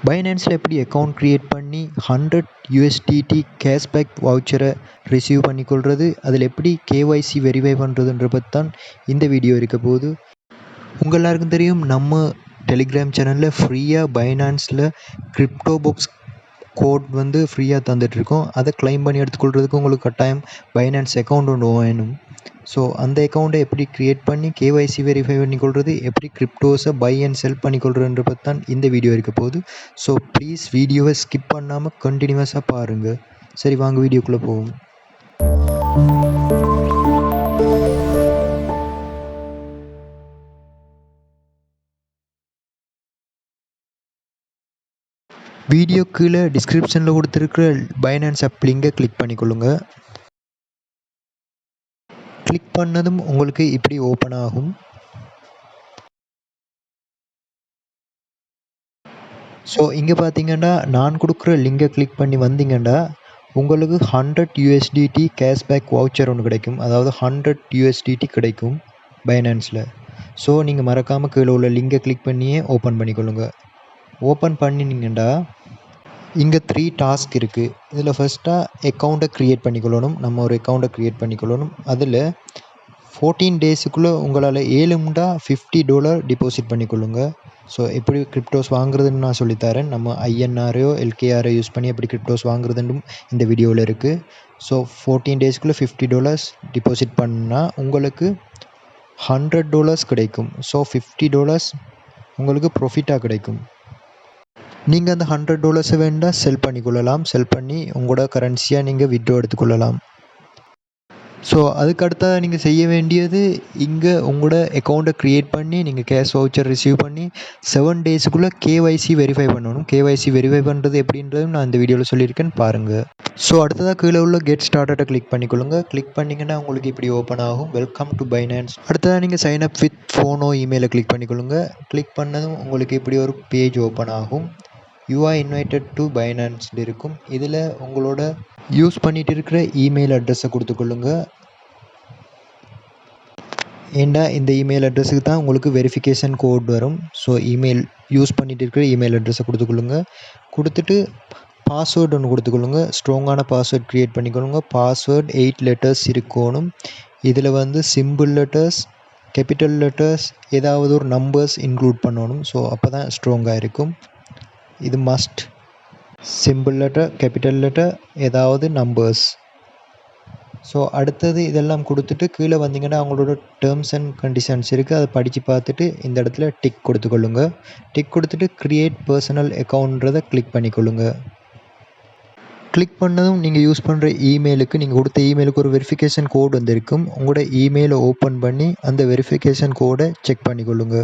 பைனான்ஸில் எப்படி account create பண்ணி 100 USDT cashback வவுச்சரை receive பண்ணிக்கொள்வது, அதில் எப்படி KYC வெரிஃபை பண்ணுறதுன்ற பற்றி தான் இந்த வீடியோ இருக்க போகுது. உங்கள் எல்லாருக்கும் தெரியும், நம்ம டெலிகிராம் சேனலில் ஃப்ரீயாக பைனான்ஸில் கிரிப்டோ பாக்ஸ் கோட் வந்து ஃப்ரீயாக தந்துட்டுருக்கோம். அதை கிளைம் பண்ணி எடுத்துக்கொள்கிறதுக்கு உங்களுக்கு கட்டாயம் பைனான்ஸ் அக்கௌண்ட் ஒன்று வேணும். ஸோ அந்த அக்கௌண்ட்டை எப்படி க்ரியேட் பண்ணி KYC வெரிஃபை பண்ணிக்கொள்வது, எப்படி கிரிப்டோஸை பை அண்ட் செல் பண்ணிக்கொள்கிறன்ற பற்றி தான் இந்த வீடியோ இருக்க போகுது. ஸோ ப்ளீஸ் வீடியோவை ஸ்கிப் பண்ணாமல் கண்டினியூஸாக பாருங்கள். சரி, வாங்க வீடியோக்குள்ளே போவோம். வீடியோ கீழே டிஸ்கிரிப்ஷனில் கொடுத்துருக்கிற பைனான்ஸ் ஆப் லிங்கை கிளிக் பண்ணிக்கொள்ளுங்க. கிளிக் பண்ணதும் உங்களுக்கு இப்படி ஓப்பன் ஆகும். ஸோ இங்கே பார்த்தீங்கன்னா, நான் கொடுக்குற லிங்கை கிளிக் பண்ணி வந்தீங்கன்னா உங்களுக்கு 100 USDT கேஷ்பேக் வவுச்சர் ஒன்று கிடைக்கும். அதாவது 100 USDT கிடைக்கும் பைனான்ஸில். ஸோ நீங்கள் மறக்காமல் கீழே உள்ள லிங்கை கிளிக் பண்ணியே ஓப்பன் பண்ணிக்கொள்ளுங்க. ஓப்பன் பண்ணினீங்கன்னா இங்கே 3 டாஸ்க் இருக்குது. இதில் ஃபஸ்ட்டாக அக்கௌண்ட்டை க்ரியேட் பண்ணிக்கொள்ளணும். நம்ம ஒரு அக்கௌண்ட்டை க்ரியேட் பண்ணிக்கொள்ளணும். அதில் 14 டேஸுக்குள்ளே உங்களால் ஏழுமுண்டா $50 டிபாசிட் பண்ணிக்கொள்ளுங்க. ஸோ எப்படி கிரிப்டோஸ் வாங்குறதுன்னு நான் சொல்லித்தரேன். நம்ம INRயோ LKRயோ யூஸ் பண்ணி எப்படி கிரிப்டோஸ் வாங்குறதுன்னு இந்த வீடியோவில் இருக்குது. ஸோ 14 டேஸ்க்குள்ளே $50 டிபாசிட் பண்ணால் உங்களுக்கு $100 கிடைக்கும். ஸோ $50 உங்களுக்கு ப்ராஃபிட்டாக கிடைக்கும். நீங்கள் அந்த $100 வேண்டாம் செல் பண்ணிக்கொள்ளலாம். செல் பண்ணி உங்களோட கரன்சியாக நீங்கள் வித்ட்ரா எடுத்துக்கொள்ளலாம். ஸோ அதுக்கு அடுத்ததாக நீங்கள் செய்ய வேண்டியது, இங்கே உங்களோட அக்கௌண்ட்டை க்ரியேட் பண்ணி நீங்கள் கேஷ் வவுச்சர் ரிசீவ் பண்ணி 7 டேஸுக்குள்ளே KYC வெரிஃபை பண்ணணும். KYC வெரிஃபை பண்ணுறது எப்படின்றதும் நான் இந்த வீடியோவில் சொல்லியிருக்கேன், பாருங்கள். ஸோ அடுத்ததாக கீழே உள்ள கெட் ஸ்டார்டட்டை கிளிக் பண்ணிக்கொள்ளுங்க. கிளிக் பண்ணிங்கன்னா உங்களுக்கு இப்படி ஓப்பன் ஆகும். Welcome to Binance. அடுத்ததாக நீங்கள் சைன் அப் வித் ஃபோனோ இமெயிலை கிளிக் பண்ணிக்கொள்ளுங்க. கிளிக் பண்ணதும் உங்களுக்கு இப்படி ஒரு பேஜ் ஓப்பன் ஆகும். You are invited to Binance இருக்கும். இதில் உங்களோட யூஸ் பண்ணிகிட்டு இருக்கிற இமெயில் அட்ரஸை கொடுத்துக்கொள்ளுங்க. ஏண்டா இந்த இமெயில் அட்ரஸுக்கு தான் உங்களுக்கு வெரிஃபிகேஷன் கோட் வரும். ஸோ இமெயில் யூஸ் பண்ணிகிட்டு இருக்கிற இமெயில் அட்ரஸை கொடுத்துக்கொள்ளுங்க. கொடுத்துட்டு பாஸ்வேர்டு ஒன்று கொடுத்துக்கொள்ளுங்க. ஸ்ட்ராங்கான பாஸ்வேர்ட் க்ரியேட் பண்ணிக்கொள்ளுங்க. பாஸ்வேர்ட் 8 லெட்டர்ஸ் இருக்கணும். இதில் வந்து சிம்பிள் லெட்டர்ஸ், கேபிட்டல் லெட்டர்ஸ், ஏதாவது ஒரு நம்பர்ஸ் இன்க்ளூட் பண்ணணும். ஸோ அப்போ தான் ஸ்ட்ராங்காக இருக்கும். இது must. Simple letter, capital letter, ஏதாவது நம்பர்ஸ். ஸோ அடுத்தது இதெல்லாம் கொடுத்துட்டு கீழே வந்தீங்கன்னா அவங்களோட டேர்ம்ஸ் அண்ட் கண்டிஷன்ஸ் இருக்குது. அதை படித்து பார்த்துட்டு இந்த இடத்துல டிக் கொடுத்துக்கொள்ளுங்க. டிக் கொடுத்துட்டு க்ரியேட் பர்சனல் அக்கௌண்ட்ன்றதை கிளிக் பண்ணிக்கொள்ளுங்க. கிளிக் பண்ணதும் நீங்கள் யூஸ் பண்ணுற இமெயிலுக்கு, நீங்கள் கொடுத்த இமெயிலுக்கு ஒரு வெரிஃபிகேஷன் கோட் வந்திருக்கும். உங்களோட இமெயிலை ஓப்பன் பண்ணி அந்த வெரிஃபிகேஷன் கோடை செக் பண்ணிக்கொள்ளுங்க.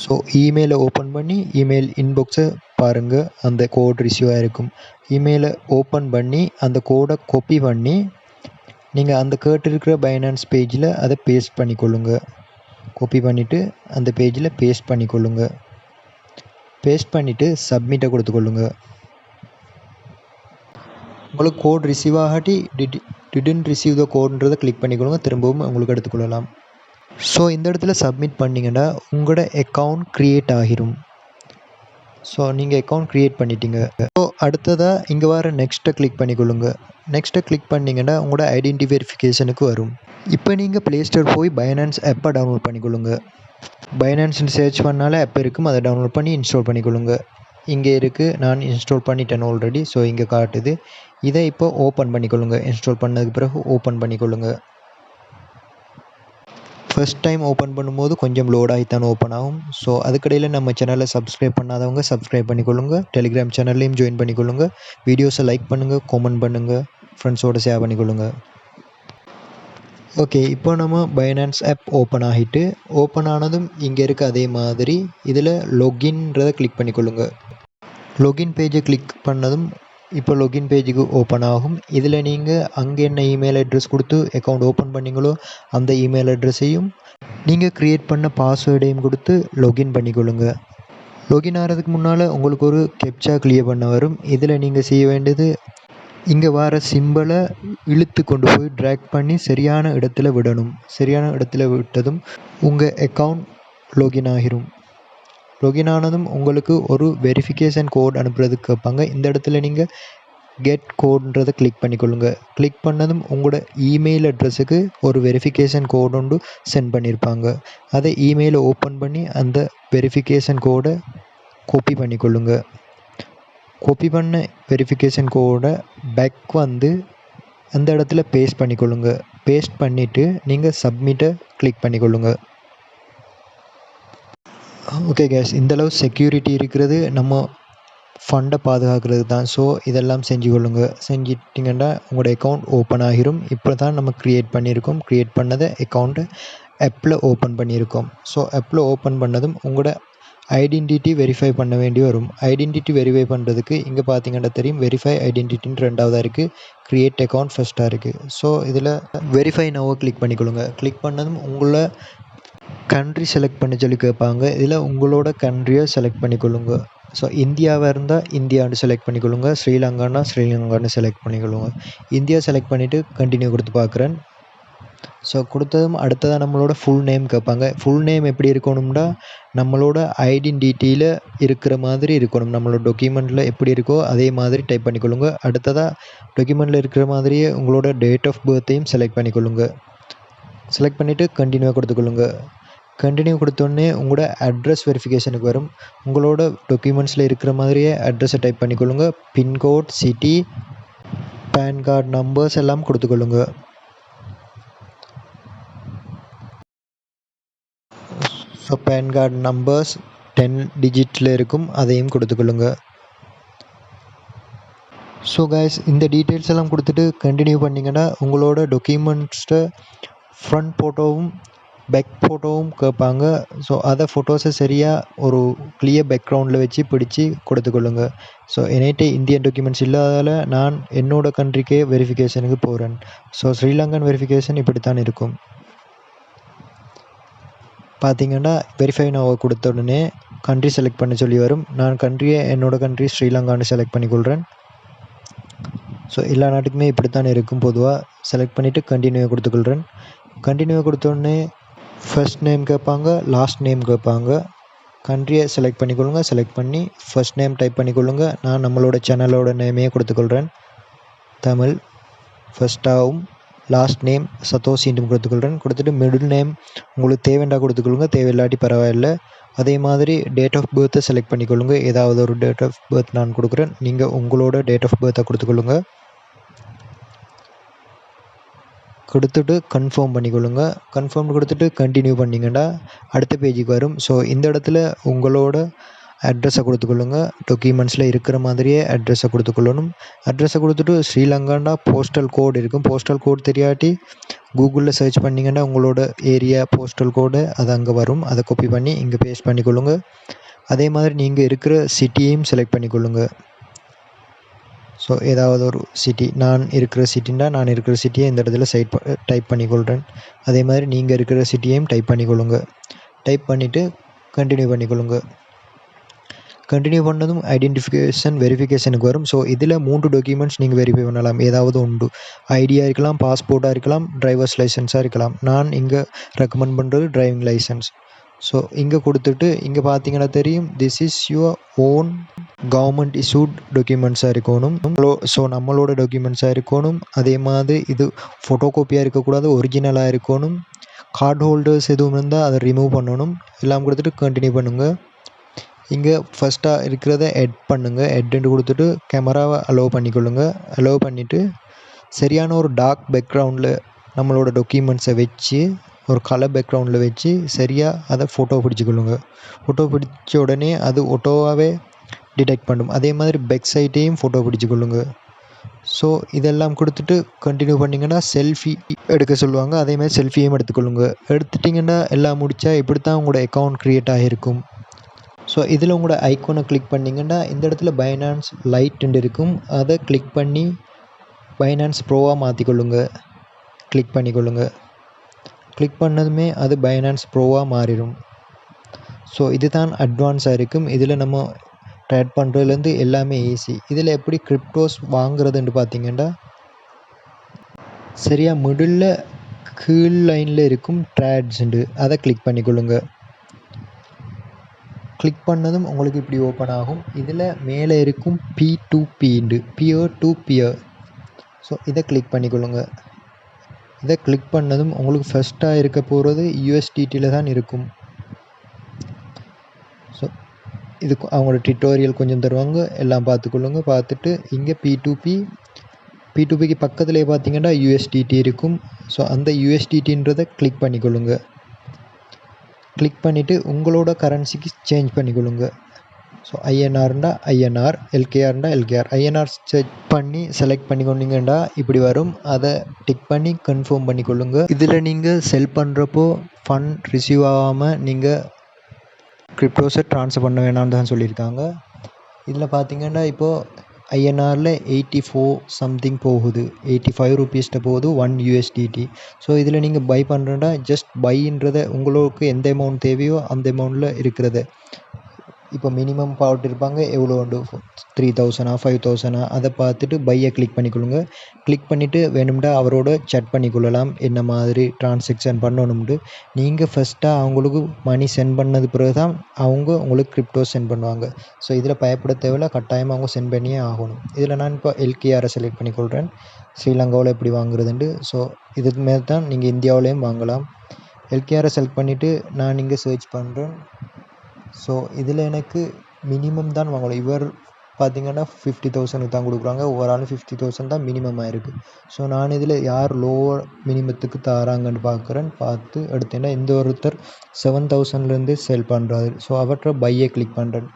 ஸோ இமெயிலை ஓப்பன் பண்ணி இமெயில் இன்பாக்ஸை பாருங்கள். அந்த கோட் ரிசீவ் ஆகிருக்கும். இமெயிலை ஓப்பன் பண்ணி அந்த கோடை காப்பி பண்ணி நீங்கள் அந்த கேட்டிருக்கிற பைனான்ஸ் பேஜில் அதை பேஸ்ட் பண்ணிக்கொள்ளுங்க. காப்பி பண்ணிவிட்டு அந்த பேஜில் பேஸ்ட் பண்ணிக்கொள்ளுங்க. பேஸ்ட் பண்ணிவிட்டு சப்மிட்டை கொடுத்துக்கொள்ளுங்க. உங்களுக்கு கோட் ரிசீவ் ஆகாட்டி டிடன்ட் ரிசீவ் த கோடுன்றதை கிளிக் பண்ணிக்கொள்ளுங்க. திரும்பவும் உங்களுக்கு எடுத்துக்கொள்ளலாம். ஸோ இந்த இடத்துல சப்மிட் பண்ணிங்கன்னா உங்களோட அக்கௌண்ட் க்ரியேட் ஆகிரும். ஸோ நீங்கள் அக்கௌண்ட் க்ரியேட் பண்ணிட்டீங்க. ஸோ அடுத்ததாக இங்கே வர நெக்ஸ்ட்டை கிளிக் பண்ணிக்கொள்ளுங்க. நெக்ஸ்ட்டை கிளிக் பண்ணிங்கன்னா உங்களோட ஐடென்டி வெரிஃபிகேஷனுக்கு வரும். இப்போ நீங்கள் ப்ளே ஸ்டோர் போய் பைனான்ஸ் ஆப்பை டவுன்லோட் பண்ணிக்கொள்ளுங்க. பைனான்ஸ்னு சர்ச் பண்ணாலே ஆப் இருக்கும். அதை டவுன்லோட் பண்ணி இன்ஸ்டால் பண்ணிக்கொள்ளுங்க. இங்கே இருக்குது, நான் இன்ஸ்டால் பண்ணிட்டேன் ஆல்ரெடி. ஸோ இங்கே காட்டுது. இதை இப்போ ஓப்பன் பண்ணிக்கொள்ளுங்க. இன்ஸ்டால் பண்ணதுக்கு பிறகு ஓப்பன் பண்ணிக்கொள்ளுங்க. ஃபஸ்ட் டைம் ஓப்பன் பண்ணும்போது கொஞ்சம் லோட் ஆகித்தான் ஓப்பன் ஆகும். ஸோ அதுக்கடையில் நம்ம சேனலை சப்ஸ்கிரைப் பண்ணாதவங்க சப்ஸ்கிரைப் பண்ணிக்கொள்ளுங்க. டெலிகிராம் சேனல்லையும் ஜாயின் பண்ணிக்கொள்ளுங்க. வீடியோஸை லைக் பண்ணுங்கள், கமெண்ட் பண்ணுங்கள், ஃப்ரெண்ட்ஸோடு ஷேர் பண்ணிக்கொள்ளுங்க. ஓகே, இப்போ நம்ம பைனான்ஸ் ஆப் ஓப்பன் ஆகிட்டு, ஓப்பன் ஆனதும் இங்கே இருக்க அதே மாதிரி இதில் லொகின்றதை கிளிக் பண்ணிக்கொள்ளுங்க. லொகின் பேஜை கிளிக் பண்ணதும் இப்போ லொகின் பேஜுக்கு ஓப்பன் ஆகும். இதில் நீங்கள் அங்கே என்ன இமெயில் அட்ரஸ் கொடுத்து அக்கௌண்ட் ஓப்பன் பண்ணிங்களோ அந்த இமெயில் அட்ரஸையும் நீங்கள் க்ரியேட் பண்ண பாஸ்வேர்டையும் கொடுத்து லொகின் பண்ணிக்கொள்ளுங்க. லொகின் ஆகிறதுக்கு முன்னால் உங்களுக்கு ஒரு கேப்சா கிளியர் பண்ண வரும். இதில் நீங்கள் செய்ய வேண்டியது, இங்கே வர சிம்பிளை இழுத்து கொண்டு போய் ட்ராக் பண்ணி சரியான இடத்துல விடணும். சரியான இடத்துல விட்டதும் உங்கள் அக்கௌண்ட் லொகின் ஆகிரும். லாகின் ஆனதும் உங்களுக்கு ஒரு வெரிஃபிகேஷன் கோட் அனுப்புறதுக்கு கேட்பாங்க. இந்த இடத்துல நீங்கள் கெட் கோடுன்றதை கிளிக் பண்ணிக்கொள்ளுங்க. கிளிக் பண்ணதும் உங்களோட இமெயில் அட்ரஸுக்கு ஒரு வெரிஃபிகேஷன் கோடு ஒன்று சென்ட் பண்ணியிருப்பாங்க. அதை இமெயிலை ஓப்பன் பண்ணி அந்த வெரிஃபிகேஷன் கோடை காப்பி பண்ணிக்கொள்ளுங்க. காப்பி பண்ண வெரிஃபிகேஷன் கோடை பேக் வந்து அந்த இடத்துல பேஸ்ட் பண்ணிக்கொள்ளுங்க. பேஸ்ட் பண்ணிவிட்டு நீங்கள் சப்மிட்டை கிளிக் பண்ணிக்கொள்ளுங்க. ஓகே கேஸ், இந்தளவு செக்யூரிட்டி இருக்கிறது நம்ம ஃபண்டை பாதுகாக்கிறது தான். ஸோ இதெல்லாம் செஞ்சு கொள்ளுங்க. செஞ்சிட்டிங்கன்னா உங்களோட அக்கௌண்ட் ஓப்பன் ஆகிரும். இப்போ தான் நம்ம க்ரியேட் பண்ணியிருக்கோம். க்ரியேட் பண்ணதை அக்கௌண்ட்டை ஆப்பில் ஓப்பன் பண்ணியிருக்கோம். ஸோ ஆப்பில் ஓப்பன் பண்ணதும் உங்களோட ஐடென்டிட்டி வெரிஃபை பண்ண வேண்டி வரும். ஐடென்டிட்டி வெரிஃபை பண்ணுறதுக்கு இங்கே பார்த்தீங்கன்னா தெரியும், வெரிஃபை ஐடென்டிட்டின்னு ரெண்டாவதாக இருக்குது, க்ரியேட் அக்கௌண்ட் ஃபஸ்ட்டாக இருக்குது. ஸோ இதில் வெரிஃபை நோவை கிளிக் பண்ணிக்கொள்ளுங்க. கிளிக் பண்ணதும் உங்களை கண்ட்ரி செலக்ட் பண்ண சொல்லி கேட்பாங்க. இதில் உங்களோட கண்ட்ரியை செலக்ட் பண்ணிக்கொள்ளுங்க. ஸோ இந்தியாவாக இருந்தால் இந்தியான்னு செலக்ட் பண்ணிக்கொள்ளுங்க. ஸ்ரீலங்கானா ஸ்ரீலங்கான்னு செலக்ட் பண்ணிக்கொள்ளுங்க. இந்தியா செலக்ட் பண்ணிவிட்டு கண்டினியூ கொடுத்து பார்க்குறேன். ஸோ கொடுத்ததும் அடுத்ததாக நம்மளோட ஃபுல் நேம் கேட்பாங்க. ஃபுல் நேம் எப்படி இருக்கணும்னா நம்மளோட ஐடென்டிட்டியில் இருக்கிற மாதிரி இருக்கணும். நம்மளோட டாக்குமெண்ட்டில் எப்படி இருக்கோ அதே மாதிரி டைப் பண்ணிக்கொள்ளுங்க. அடுத்ததாக டாக்குமெண்ட்டில் இருக்கிற மாதிரியே உங்களோட டேட் ஆஃப் பர்த்தையும் செலக்ட் பண்ணிக்கொள்ளுங்க. செலக்ட் பண்ணிவிட்டு கண்டினியூ கொடுத்துக்கொள்ளுங்க. கண்டினியூ கொடுத்தோடனே உங்களோட அட்ரஸ் வெரிஃபிகேஷனுக்கு வரும். உங்களோட டாக்குமெண்ட்ஸில் இருக்கிற மாதிரியே அட்ரஸை டைப் பண்ணிக்கொள்ளுங்க. Pincode, city, PAN card numbers எல்லாம் கொடுத்துக்கொள்ளுங்க. ஸோ பேன் கார்டு நம்பர்ஸ் 10 டிஜிட்டில் இருக்கும், அதையும் கொடுத்துக்கொள்ளுங்க. ஸோ கைஸ், இந்த டீட்டெயில்ஸ் எல்லாம் கொடுத்துட்டு கண்டினியூ பண்ணிங்கன்னா உங்களோட டாக்குமெண்ட்ஸை ஃப்ரண்ட் ஃபோட்டோவும் பேக் ஃபோட்டோவும் கேட்பாங்க. ஸோ அதை ஃபோட்டோஸை சரியாக ஒரு கிளியர் பேக்ரவுண்டில் வச்சு பிடிச்சி கொடுத்துக்கொள்ளுங்க. ஸோ என்கிட்ட இந்தியன் டாக்குமெண்ட்ஸ் இல்லாதால் நான் என்னோடய கண்ட்ரிக்கே வெரிஃபிகேஷனுக்கு போகிறேன். ஸோ ஸ்ரீலங்கன் வெரிஃபிகேஷன் இப்படித்தான் இருக்கும். பார்த்தீங்கன்னா வெரிஃபை நோவை கொடுத்த உடனே கண்ட்ரி செலக்ட் பண்ண சொல்லி வரும். நான் கண்ட்ரியை என்னோடய கண்ட்ரி ஸ்ரீலங்கான்னு செலக்ட் பண்ணிக்கொள்கிறேன். ஸோ எல்லா நாட்டுக்குமே இப்படித்தான் இருக்கும். பொதுவாக செலக்ட் பண்ணிவிட்டு கண்டினியூ கொடுத்துக்கொள்கிறேன். கண்டினியூ கொடுத்தோடனே ஃபர்ஸ்ட் நேம் கேட்பாங்க, லாஸ்ட் நேம் கேட்பாங்க. கண்ட்ரியை செலக்ட் பண்ணிக்கொள்ளுங்க. செலக்ட் பண்ணி ஃபர்ஸ்ட் நேம் டைப் பண்ணிக்கொள்ளுங்க. நான் நம்மளோட சேனலோட நேமையே கொடுத்துக்கொள்கிறேன், தமிழ். ஃபர்ஸ்ட்டாகவும் லாஸ்ட் நேம் சதோஷின்ட்டு கொடுத்துக்கொள்கிறேன். கொடுத்துட்டு மிடில் நேம் உங்களுக்கு தேவைண்டா கொடுத்துக்கொள்ளுங்க, தேவையில்லாட்டி பரவாயில்லை. அதே மாதிரி டேட் ஆஃப் பர்த்தை செலக்ட் பண்ணிக்கொள்ளுங்க. ஏதாவது ஒரு டேட் ஆஃப் பர்த் நான் கொடுக்குறேன், நீங்கள் உங்களோட டேட் ஆஃப் பர்த்தை கொடுத்துக்கொள்ளுங்க. கொடுத்துட்டு கன்ஃபார்ம் பண்ணிக்கொள்ளுங்க. கன்ஃபார்ம் கொடுத்துட்டு கண்டினியூ பண்ணிங்கன்னா அடுத்த பேஜுக்கு வரும். ஸோ இந்த இடத்துல உங்களோட அட்ரஸை கொடுத்துக்கொள்ளுங்க. டாக்குமெண்ட்ஸில் இருக்கிற மாதிரியே அட்ரஸை கொடுத்துக்கொள்ளணும். அட்ரஸை கொடுத்துட்டு ஸ்ரீலங்காண்டா போஸ்டல் கோடு இருக்கும். போஸ்டல் கோட் தெரியாட்டி கூகுளில் சர்ச் பண்ணிங்கன்னா உங்களோட ஏரியா போஸ்டல் கோடு அது அங்கே வரும். அதை காப்பி பண்ணி இங்கே பேஸ்ட் பண்ணிக்கொள்ளுங்க. அதே மாதிரி நீங்கள் இருக்கிற சிட்டியையும் செலக்ட் பண்ணிக்கொள்ளுங்க. ஸோ ஏதாவது ஒரு சிட்டி, நான் இருக்கிற சிட்டியை இந்த இடத்துல டைப் பண்ணிக்கொள்கிறேன். அதே மாதிரி நீங்கள் இருக்கிற சிட்டியையும் டைப் பண்ணிக்கொள்ளுங்க. டைப் பண்ணிவிட்டு கண்டினியூ பண்ணிக்கொள்ளுங்க. கண்டினியூ பண்ணதும் ஐடென்டிஃபிகேஷன் வெரிஃபிகேஷனுக்கு வரும். ஸோ இதில் 3 டாக்குமெண்ட்ஸ் நீங்கள் வெரிஃபை பண்ணலாம். ஏதாவது உண்டு, ஐடியாக இருக்கலாம், பாஸ்போர்ட்டாக இருக்கலாம், டிரைவர்ஸ் லைசன்ஸாக இருக்கலாம். நான் இங்கே ரெக்கமெண்ட் பண்ணுறது டிரைவிங் லைசன்ஸ். ஸோ இங்கே கொடுத்துட்டு இங்கே பார்த்தீங்கன்னா தெரியும், this is your own government issued டாக்குமெண்ட்ஸாக இருக்கணும். ஸோ நம்மளோட டாக்குமெண்ட்ஸாக இருக்கணும். அதே மாதிரி இது ஃபோட்டோ காப்பியாக இருக்கக்கூடாது, ஒரிஜினலாக இருக்கணும். கார்டு ஹோல்டர்ஸ் எதுவும் இருந்தால் அதை ரிமூவ் பண்ணணும். எல்லாம் கொடுத்துட்டு கண்டினியூ பண்ணுங்கள். இங்கே ஃபஸ்ட்டாக இருக்கிறத எட் பண்ணுங்கள். எட்டுன்னு கொடுத்துட்டு கேமராவை அலோவ் பண்ணிக்கொள்ளுங்க. அலோவ் பண்ணிவிட்டு சரியான ஒரு டார்க் பேக்ரவுண்டில் நம்மளோட டாக்குமெண்ட்ஸை வச்சு, ஒரு கலர் பேக்ரவுண்டில் வச்சு சரியாக அதை ஃபோட்டோ பிடிச்சிக்கொள்ளுங்க. ஃபோட்டோ பிடிச்ச உடனே அது ஆட்டோவாகவே டிடெக்ட் பண்ணும். அதே மாதிரி பேக் சைட்டையும் ஃபோட்டோ பிடிச்சிக்கொள்ளுங்க. ஸோ இதெல்லாம் கொடுத்துட்டு கண்டினியூ பண்ணிங்கன்னா செல்ஃபி எடுக்க சொல்லுவாங்க. அதேமாதிரி செல்ஃபியும் எடுத்துக்கொள்ளுங்க. எடுத்துட்டிங்கன்னா எல்லாம் முடித்தா இப்படி தான் உங்களோட அக்கௌண்ட் க்ரியேட் ஆகிருக்கும். ஸோ இதில் உங்களோட ஐக்கோனை கிளிக் பண்ணிங்கன்னா இந்த இடத்துல பைனான்ஸ் லைட்டுன்னு இருக்கும். அதை கிளிக் பண்ணி பைனான்ஸ் ப்ரோவாக மாற்றிக்கொள்ளுங்க. கிளிக் பண்ணிக்கொள்ளுங்க. கிளிக் பண்ணதுமே அது பைனான்ஸ் ப்ரோவாக மாறிடும். ஸோ இது தான் அட்வான்ஸாக இருக்கும். இதில் நம்ம ட்ரேட் பண்ணுறதுலேருந்து எல்லாமே ஈஸி. இதில் எப்படி கிரிப்டோஸ் வாங்குறதுன்னு பார்த்தீங்கன்னா சரியாக மிடில் கீழ் லைனில் இருக்கும் ட்ரேட்ஸுண்டு, அதை கிளிக் பண்ணிக்கொள்ளுங்க. கிளிக் பண்ணதும் உங்களுக்கு இப்படி ஓப்பன் ஆகும். இதில் மேலே இருக்கும் P2P உண்டு, பியர் டு பியர். ஸோ இதை கிளிக் பண்ணிக்கொள்ளுங்க. இதை கிளிக் பண்ணதும் உங்களுக்கு ஃபஸ்ட்டாக இருக்க போகிறது USDTயில் தான் இருக்கும். ஸோ இதுக்கு அவங்களோட டியூட்டோரியல் கொஞ்சம் தருவாங்க, எல்லாம் பார்த்துக்கொள்ளுங்க. பார்த்துட்டு இங்கே P2Pக்கு பக்கத்துலேயே பார்த்தீங்கன்னா USDT இருக்கும். ஸோ அந்த USDTன்றதை கிளிக் பண்ணிக்கொள்ளுங்க. கிளிக் பண்ணிவிட்டு உங்களோட கரன்சிக்கு சேஞ்ச் பண்ணிக்கொள்ளுங்க. ஸோ ஐஎன்ஆர்ண்டா ஐஎன்ஆர், எல்கேஆர்ண்டா எல்கேஆர். ஐஎன்ஆர் செலக்ட் பண்ணி கொண்டீங்கன்னா இப்படி வரும். அதை டிக் பண்ணி கன்ஃபார்ம் பண்ணிக்கொள்ளுங்க. இதில் நீங்கள் செல் பண்ணுறப்போ ஃபண்ட் ரிசீவ் ஆகாமல் நீங்கள் கிரிப்டோஸை ட்ரான்ஸ்ஃபர் பண்ண வேணாம்னு தான் சொல்லியிருக்காங்க. இதில் பார்த்தீங்கன்னா இப்போது ஐஎன்ஆரில் 84 சம்திங் போகுது, 85 ருபீஸ்ட்ட போகுது 1 USDT. ஸோ இதில் நீங்கள் பை பண்ணுறேன்னா ஜஸ்ட் பைன்றதை உங்களுக்கு எந்த அமௌண்ட் தேவையோ அந்த அமௌண்ட்டில் இருக்கிறத, இப்போ மினிமம் போட்டிருப்பாங்க எவ்வளோ உண்டு, 3000 5000 அதை பார்த்துட்டு பையை கிளிக் பண்ணிக்கொள்ளுங்க. கிளிக் பண்ணிவிட்டு வேணும்னா அவரோட சேட் பண்ணிக்கொள்ளலாம், என்ன மாதிரி ட்ரான்சாக்ஷன் பண்ணணும்னு. நீங்கள் ஃபஸ்ட்டாக அவங்களுக்கு மணி சென்ட் பண்ணது பிறகு தான் அவங்க உங்களுக்கு கிரிப்டோ சென்ட் பண்ணுவாங்க. ஸோ இதில் பயப்பட தேவையில்ல, கட்டாயமாக அவங்க சென்ட் பண்ணியே ஆகணும். இதில் நான் இப்போ எல்கேஆரை செலக்ட் பண்ணிக்கொள்கிறேன், ஸ்ரீலங்காவில் எப்படி வாங்குறதுண்டு. ஸோ இதுக்கு மேலே தான் நீங்கள் இந்தியாவிலையும் வாங்கலாம். எல்கேஆரை செலக்ட் பண்ணிவிட்டு நான் இங்கே சர்ச் பண்ணுறேன். ஸோ இதில் எனக்கு மினிமம் தான் வாங்கணும். இவர் பார்த்திங்கன்னா 50,000 தான் கொடுக்குறாங்க, ஓவராலும் 50,000 தான் மினிமமாக இருக்குது. ஸோ நான் இதில் யார் லோவர் மினிமத்துக்கு தராங்கன்னு பார்த்து எடுத்தேன்னா இந்த ஒருத்தர் 7,000லேருந்து செல் பண்ணுறாரு. ஸோ அவற்றை பையை கிளிக் பண்ணுறேன்.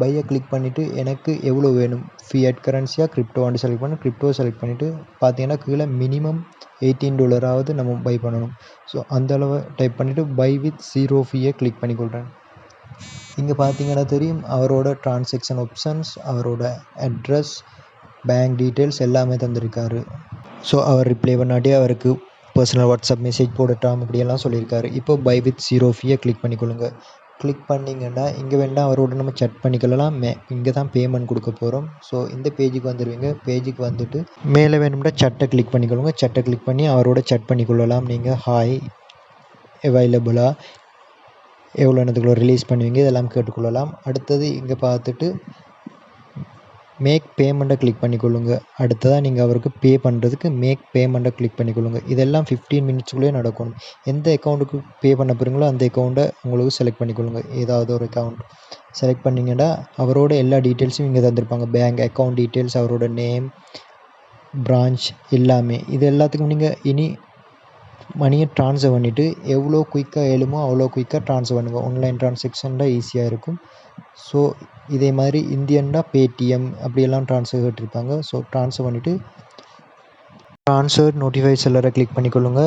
பையை கிளிக் பண்ணிவிட்டு எனக்கு எவ்வளோ வேணும், ஃபியட் கரன்சியாக கிரிப்டோவான்னு செலக்ட் பண்ணி கிரிப்டோ செலக்ட் பண்ணிவிட்டு பார்த்தீங்கன்னா கீழே மினிமம் $18 நம்ம பை பண்ணணும். ஸோ அந்த அளவை டைப் பண்ணிவிட்டு பை வித் 0 ஃபீயை கிளிக் பண்ணிக்கொள்கிறேன். இங்கே பார்த்தீங்கன்னா தெரியும் அவரோட ட்ரான்சாக்ஷன் ஆப்ஷன்ஸ், அவரோட அட்ரஸ், பேங்க் டீட்டெயில்ஸ் எல்லாமே தந்திருக்காரு. ஸோ அவர் ரிப்ளை பண்ணாட்டி அவருக்கு பர்சனல் வாட்ஸ்அப் மெசேஜ் போடட்டாம் அப்படியெல்லாம் சொல்லியிருக்காரு. இப்போ பை வித் 0 ஃபீயை கிளிக் பண்ணிக்கொள்ளுங்க. கிளிக் பண்ணிங்கன்னா இங்கே வேண்டாம் அவரோட நம்ம செட் பண்ணிக்கலாம். இங்கே தான் பேமெண்ட் கொடுக்க போகிறோம். ஸோ இந்த பேஜுக்கு வந்துடுவீங்க. பேஜுக்கு வந்துட்டு மேலே வேணும்னா சட்டை கிளிக் பண்ணிக்கொள்ளுங்க. சட்டை கிளிக் பண்ணி அவரோட செட் பண்ணிக்கொள்ளலாம். நீங்கள் ஹாய் அவைலபிளாக எவ்வளோ நேரத்துக்குள்ள ரிலீஸ் பண்ணுவீங்க இதெல்லாம் கேட்டுக்கொள்ளலாம். அடுத்தது இங்கே பார்த்துட்டு மேக் பேமெண்ட்டை கிளிக் பண்ணிக்கொள்ளுங்க. அடுத்ததாக நீங்கள் அவருக்கு பே பண்ணுறதுக்கு மேக் பேமெண்ட்டை கிளிக் பண்ணிக்கொள்ளுங்க. இதெல்லாம் 15 மினிட்ஸ்க்குள்ளேயே நடக்கணும். எந்த அக்கௌண்ட்டுக்கு பே பண்ண போகிறீங்களோ அந்த அக்கௌண்ட்டை உங்களுக்கு செலக்ட் பண்ணிக்கொள்ளுங்க. ஏதாவது ஒரு அக்கௌண்ட் செலக்ட் பண்ணிங்கன்னா அவரோட எல்லா டீட்டெயில்ஸும் இங்கே தந்திருப்பாங்க. பேங்க் அக்கௌண்ட் டீட்டெயில்ஸ், அவரோட நேம், பிரான்ச் எல்லாமே. இது எல்லாத்துக்கும் நீங்கள் இனி மணியை ட்ரான்ஸ்ஃபர் பண்ணிவிட்டு எவ்வளோ குயிக்காக ஏழுமோ அவ்வளோ குயிக்காக ட்ரான்ஸ்ஃபர் பண்ணுங்கள். ஆன்லைன் ட்ரான்சாக்ஷன் தான் ஈஸியாக இருக்கும். ஸோ இதே மாதிரி இந்தியன்னா பேடிஎம் அப்படியெல்லாம் ட்ரான்ஸ்ஃபர் கேட்டிருப்பாங்க. ஸோ ட்ரான்ஸ்ஃபர் பண்ணிவிட்டு ட்ரான்ஸ்ஃபர் நோட்டிஃபை செல்லரை கிளிக் பண்ணிக்கொள்ளுங்க.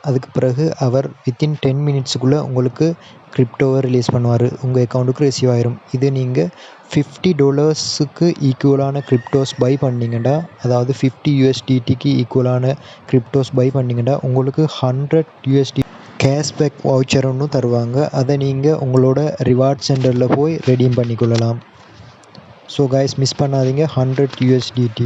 அதுக்கு பிறகு அவர் வித்தின் 10 மினிட்ஸுக்குள்ளே உங்களுக்கு கிரிப்டோவை ரிலீஸ் பண்ணுவார், உங்கள் அக்கௌண்ட்டுக்கு ரிசீவ் ஆயிரும். இது நீங்கள் $50க்கு ஈக்குவலான கிரிப்டோஸ் பை பண்ணிங்கன்னா, அதாவது 50 USDTக்கு ஈக்குவலான கிரிப்டோஸ் பை பண்ணிங்கன்னா உங்களுக்கு 100 USD கேஷ்பேக் வவுச்சர் ஒன்று தருவாங்க. அதை நீங்கள் உங்களோட ரிவார்ட் சென்டரில் போய் ரெடீம் பண்ணிக்கொள்ளலாம். ஸோ கைஸ் மிஸ் பண்ணாதீங்க, 100 USDT.